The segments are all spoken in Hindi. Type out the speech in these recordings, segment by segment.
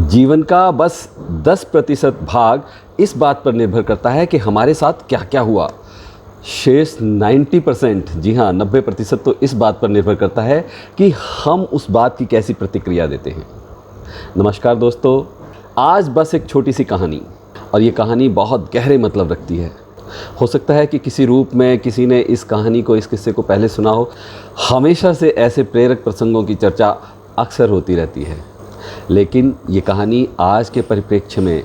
जीवन का बस 10% भाग इस बात पर निर्भर करता है कि हमारे साथ क्या क्या हुआ। शेष 90%, जी हाँ 90% तो इस बात पर निर्भर करता है कि हम उस बात की कैसी प्रतिक्रिया देते हैं। नमस्कार दोस्तों, आज बस एक छोटी सी कहानी, और ये कहानी बहुत गहरे मतलब रखती है। हो सकता है कि किसी रूप में किसी ने इस कहानी को, इस किस्से को पहले सुना हो। हमेशा से ऐसे प्रेरक प्रसंगों की चर्चा अक्सर होती रहती है, लेकिन ये कहानी आज के परिप्रेक्ष्य में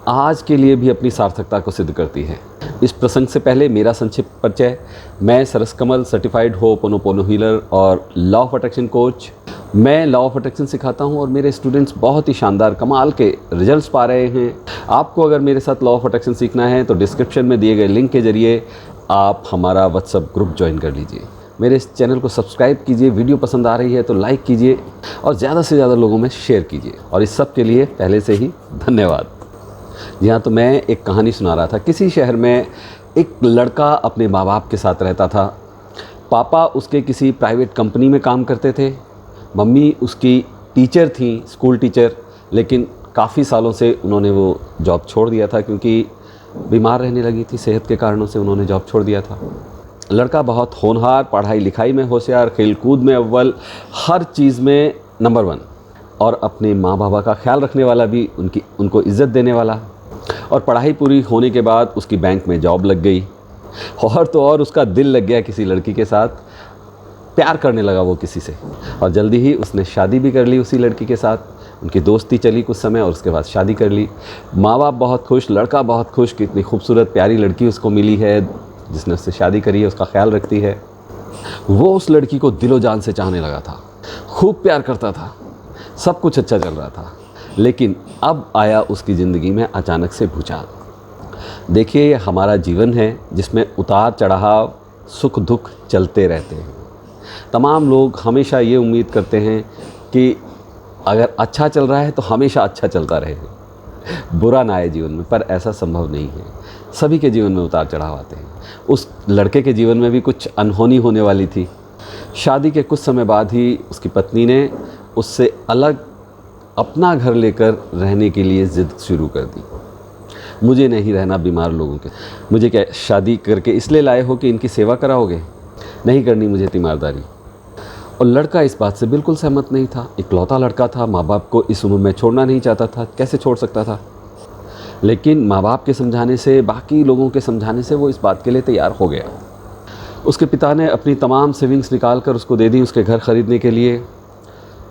आज के लिए भी अपनी सार्थकता को सिद्ध करती है। इस प्रसंग से पहले मेरा संक्षिप्त परिचय। मैं सरस कमल, सर्टिफाइड होपोनोपोनो हीलर और लॉ ऑफ अट्रैक्शन कोच। मैं लॉ ऑफ अट्रैक्शन सिखाता हूं और मेरे स्टूडेंट्स बहुत ही शानदार कमाल के रिजल्ट्स पा रहे हैं। आपको अगर मेरे साथ लॉ ऑफ अट्रैक्शन सीखना है तो डिस्क्रिप्शन में दिए गए लिंक के जरिए आप हमारा व्हाट्सएप ग्रुप ज्वाइन कर लीजिए। मेरे इस चैनल को सब्सक्राइब कीजिए, वीडियो पसंद आ रही है तो लाइक कीजिए और ज़्यादा से ज़्यादा लोगों में शेयर कीजिए। और इस सब के लिए पहले से ही धन्यवाद। जी हाँ, तो मैं एक कहानी सुना रहा था। किसी शहर में एक लड़का अपने माँ बाप के साथ रहता था। पापा उसके किसी प्राइवेट कंपनी में काम करते थे। मम्मी उसकी टीचर थी, स्कूल टीचर, लेकिन काफ़ी सालों से उन्होंने वो जॉब छोड़ दिया था क्योंकि बीमार रहने लगी थी। सेहत के कारणों से उन्होंने जॉब छोड़ दिया था। लड़का बहुत होनहार, पढ़ाई लिखाई में होशियार, खेल कूद में अव्वल, हर चीज़ में नंबर 1, और अपने माँ बाबा का ख्याल रखने वाला भी, उनको इज़्ज़त देने वाला। और पढ़ाई पूरी होने के बाद उसकी बैंक में जॉब लग गई, और तो और उसका दिल लग गया किसी लड़की के साथ। प्यार करने लगा वो किसी से, और जल्दी ही उसने शादी भी कर ली उसी लड़की के साथ। उनकी दोस्ती चली कुछ समय और उसके बाद शादी कर ली। माँ बाप बहुत खुश, लड़का बहुत खुश कि इतनी खूबसूरत प्यारी लड़की उसको मिली है जिसने उससे शादी करी है, उसका ख्याल रखती है। वो उस लड़की को दिलो जान से चाहने लगा था, खूब प्यार करता था, सब कुछ अच्छा चल रहा था। लेकिन अब आया उसकी ज़िंदगी में अचानक से भूचाल। देखिए, ये हमारा जीवन है जिसमें उतार चढ़ाव, सुख दुख चलते रहते हैं। तमाम लोग हमेशा ये उम्मीद करते हैं कि अगर अच्छा चल रहा है तो हमेशा अच्छा चलता रहे, बुरा ना आए जीवन में, पर ऐसा संभव नहीं है। सभी के जीवन में उतार चढ़ाव आते हैं। उस लड़के के जीवन में भी कुछ अनहोनी होने वाली थी। शादी के कुछ समय बाद ही उसकी पत्नी ने उससे अलग अपना घर लेकर रहने के लिए ज़िद शुरू कर दी। मुझे नहीं रहना बीमार लोगों के, मुझे क्या शादी करके इसलिए लाए हो कि इनकी सेवा कराओगे? नहीं करनी मुझे तीमारदारी। और लड़का इस बात से बिल्कुल सहमत नहीं था। इकलौता लड़का था, माँ बाप को इस उम्र में छोड़ना नहीं चाहता था। कैसे छोड़ सकता था? लेकिन माँ बाप के समझाने से, बाकी लोगों के समझाने से वो इस बात के लिए तैयार हो गया। उसके पिता ने अपनी तमाम सेविंग्स निकाल कर उसको दे दी उसके घर ख़रीदने के लिए।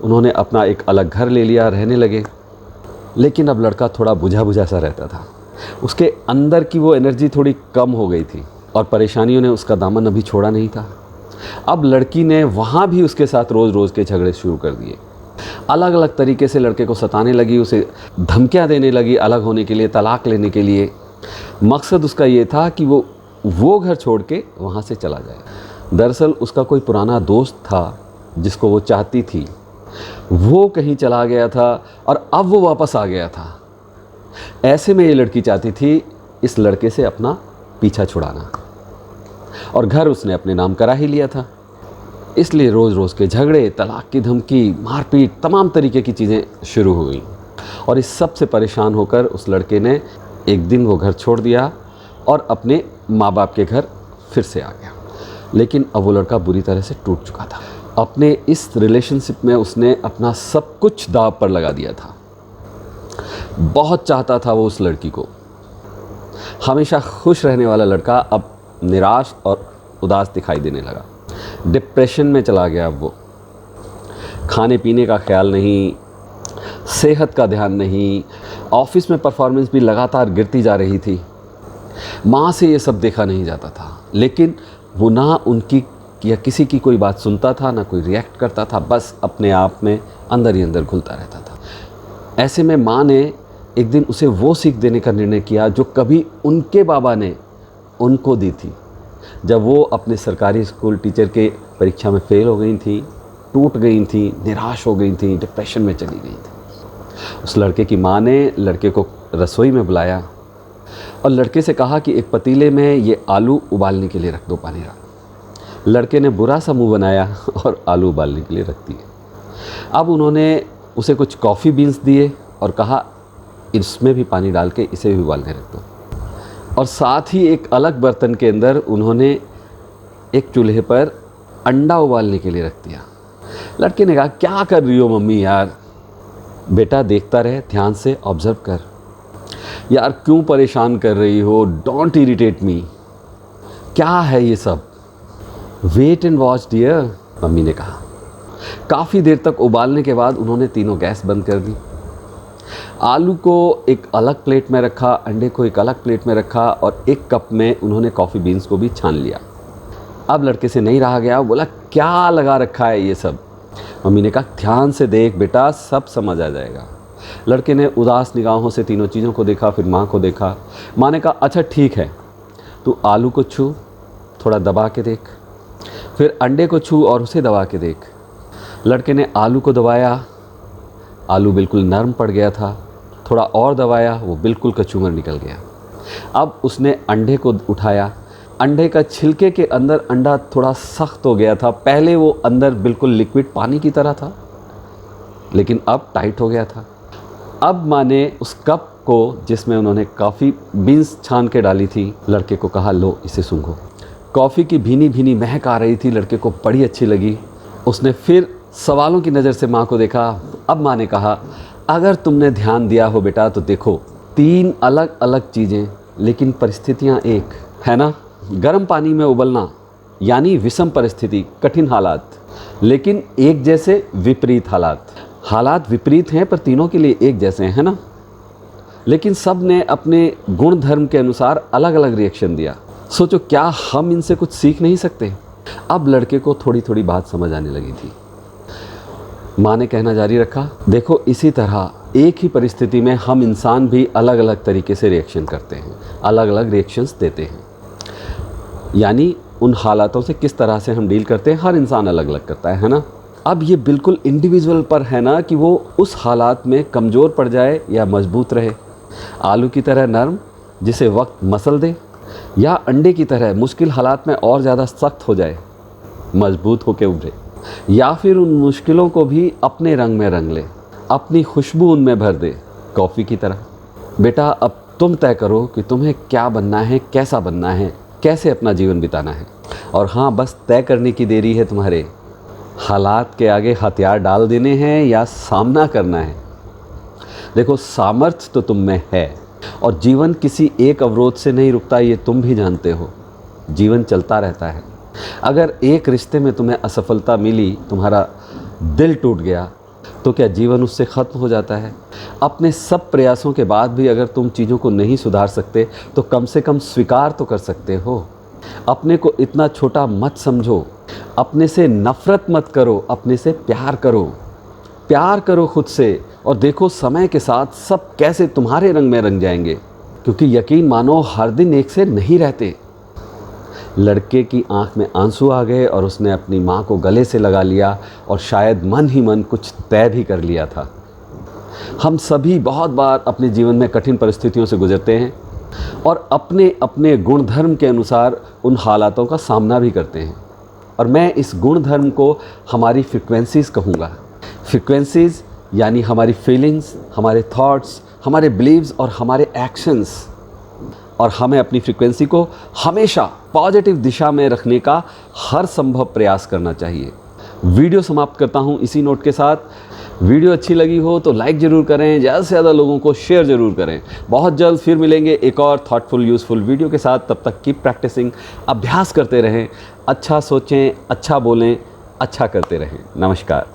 उन्होंने अपना एक अलग घर ले लिया, रहने लगे। लेकिन अब लड़का थोड़ा बुझा बुझा सा रहता था। उसके अंदर की वो एनर्जी थोड़ी कम हो गई थी और परेशानियों ने उसका दामन अभी छोड़ा नहीं था। अब लड़की ने वहाँ भी उसके साथ रोज़ रोज़ के झगड़े शुरू कर दिए। अलग अलग तरीके से लड़के को सताने लगी, उसे धमकियाँ देने लगी अलग होने के लिए, तलाक लेने के लिए। मकसद उसका ये था कि वो घर छोड़ के वहाँ से चला जाए। दरअसल उसका कोई पुराना दोस्त था जिसको वो चाहती थी, वो कहीं चला गया था और अब वो वापस आ गया था। ऐसे में ये लड़की चाहती थी इस लड़के से अपना पीछा छुड़ाना, और घर उसने अपने नाम करा ही लिया था। इसलिए रोज़ रोज़ के झगड़े, तलाक की धमकी, मारपीट, तमाम तरीके की चीज़ें शुरू हो गई। और इस सब से परेशान होकर उस लड़के ने एक दिन वो घर छोड़ दिया और अपने माँ बाप के घर फिर से आ गया। लेकिन अब वो लड़का बुरी तरह से टूट चुका था। अपने इस रिलेशनशिप में उसने अपना सब कुछ दांव पर लगा दिया था। बहुत चाहता था वो उस लड़की को। हमेशा खुश रहने वाला लड़का अब निराश और उदास दिखाई देने लगा। डिप्रेशन में चला गया। अब वो खाने पीने का ख्याल नहीं, सेहत का ध्यान नहीं, ऑफिस में परफॉर्मेंस भी लगातार गिरती जा रही थी। माँ से ये सब देखा नहीं जाता था, लेकिन वो ना उनकी या किसी की कोई बात सुनता था, ना कोई रिएक्ट करता था, बस अपने आप में अंदर ही अंदर घुलता रहता था। ऐसे में माँ ने एक दिन उसे वो सीख देने का निर्णय किया जो कभी उनके बाबा ने उनको दी थी। जब वो अपने सरकारी स्कूल टीचर के परीक्षा में फेल हो गई थी, टूट गई थी, निराश हो गई थी, डिप्रेशन में चली गई थी, उस लड़के की माँ ने लड़के को रसोई में बुलाया और लड़के से कहा कि एक पतीले में ये आलू उबालने के लिए रख दो, पानी रख। लड़के ने बुरा सा मुँह बनाया और आलू उबालने के लिए रख दिए। अब उन्होंने उसे कुछ कॉफ़ी बीन्स दिए और कहा इसमें भी पानी डाल के इसे भी उबालने रख दो। और साथ ही एक अलग बर्तन के अंदर उन्होंने एक चूल्हे पर अंडा उबालने के लिए रख दिया। लड़के ने कहा क्या कर रही हो मम्मी यार? बेटा देखता रहे, ध्यान से ऑब्जर्व कर। यार क्यों परेशान कर रही हो? Don't irritate me. क्या है ये सब? Wait and watch dear, mummy ने कहा। काफ़ी देर तक उबालने के बाद उन्होंने तीनों गैस बंद कर दी। आलू को एक अलग प्लेट में रखा, अंडे को एक अलग प्लेट में रखा और एक कप में उन्होंने कॉफ़ी बीन्स को भी छान लिया। अब लड़के से नहीं रहा गया, बोला क्या लगा रखा है ये सब? मम्मी ने कहा ध्यान से देख बेटा, सब समझ आ जाएगा। लड़के ने उदास निगाहों से तीनों चीज़ों को देखा, फिर माँ को देखा। माँ ने कहा अच्छा ठीक है, तू आलू को छू, थोड़ा दबा के देख, फिर अंडे को छू और उसे दबा के देख। लड़के ने आलू को दबाया, आलू बिल्कुल नरम पड़ गया था। थोड़ा और दबाया, वो बिल्कुल कचूमर निकल गया। अब उसने अंडे को उठाया, अंडे का छिलके के अंदर अंडा थोड़ा सख्त हो गया था। पहले वो अंदर बिल्कुल लिक्विड पानी की तरह था, लेकिन अब टाइट हो गया था। अब माँ ने उस कप को जिसमें उन्होंने कॉफ़ी बीन्स छान के डाली थी, लड़के को कहा लो इसे सूंघो। कॉफ़ी की भीनी भीनी महक आ रही थी, लड़के को बड़ी अच्छी लगी। उसने फिर सवालों की नज़र से माँ को देखा। अब माँ ने कहा अगर तुमने ध्यान दिया हो बेटा तो देखो, 3 अलग अलग चीज़ें लेकिन परिस्थितियाँ एक है ना। गर्म पानी में उबलना यानी विषम परिस्थिति, कठिन हालात, लेकिन एक जैसे विपरीत हालात। हालात विपरीत हैं पर तीनों के लिए एक जैसे हैं, है ना। लेकिन सब ने अपने गुण धर्म के अनुसार अलग अलग रिएक्शन दिया। सोचो क्या हम इनसे कुछ सीख नहीं सकते? अब लड़के को थोड़ी थोड़ी बात समझ आने लगी थी। माँ ने कहना जारी रखा देखो इसी तरह एक ही परिस्थिति में हम इंसान भी अलग अलग तरीके से रिएक्शन करते हैं, अलग अलग रिएक्शंस देते हैं। यानी उन हालातों से किस तरह से हम डील करते हैं, हर इंसान अलग अलग करता है ना। अब ये बिल्कुल इंडिविजुअल पर है ना कि वो उस हालात में कमज़ोर पड़ जाए या मजबूत रहे। आलू की तरह नरम जिसे वक्त मसल दे, या अंडे की तरह मुश्किल हालात में और ज़्यादा सख्त हो जाए, मजबूत होकर उभरे। या फिर उन मुश्किलों को भी अपने रंग में रंग ले, अपनी खुशबू उनमें भर दे, कॉफ़ी की तरह। बेटा अब तुम तय करो कि तुम्हें क्या बनना है, कैसा बनना है, कैसे अपना जीवन बिताना है। और हाँ, बस तय करने की देरी है तुम्हारे। हालात के आगे हथियार डाल देने हैं या सामना करना है। देखो सामर्थ्य तो तुम में है और जीवन किसी एक अवरोध से नहीं रुकता, ये तुम भी जानते हो। जीवन चलता रहता है। अगर एक रिश्ते में तुम्हें असफलता मिली, तुम्हारा दिल टूट गया, तो क्या जीवन उससे ख़त्म हो जाता है? अपने सब प्रयासों के बाद भी अगर तुम चीज़ों को नहीं सुधार सकते तो कम से कम स्वीकार तो कर सकते हो। अपने को इतना छोटा मत समझो, अपने से नफ़रत मत करो, अपने से प्यार करो। प्यार करो खुद से और देखो समय के साथ सब कैसे तुम्हारे रंग में रंग जाएंगे, क्योंकि यकीन मानो हर दिन एक से नहीं रहते। लड़के की आंख में आंसू आ गए और उसने अपनी माँ को गले से लगा लिया और शायद मन ही मन कुछ तय भी कर लिया था। हम सभी बहुत बार अपने जीवन में कठिन परिस्थितियों से गुजरते हैं और अपने अपने गुण धर्म के अनुसार उन हालातों का सामना भी करते हैं। और मैं इस गुण धर्म को हमारी फ्रिक्वेंसीज़ कहूँगा। फ्रिक्वेंसीज़ यानी हमारी फीलिंग्स, हमारे थॉट्स, हमारे बिलीव्स और हमारे एक्शंस। और हमें अपनी फ्रिक्वेंसी को हमेशा पॉजिटिव दिशा में रखने का हर संभव प्रयास करना चाहिए। वीडियो समाप्त करता हूँ इसी नोट के साथ। वीडियो अच्छी लगी हो तो लाइक ज़रूर करें, ज़्यादा से ज़्यादा लोगों को शेयर ज़रूर करें। बहुत जल्द फिर मिलेंगे एक और थॉटफुल यूज़फुल वीडियो के साथ। तब तक कीप प्रैक्टिसिंग, अभ्यास करते रहें, अच्छा सोचें, अच्छा बोलें, अच्छा करते रहें। नमस्कार।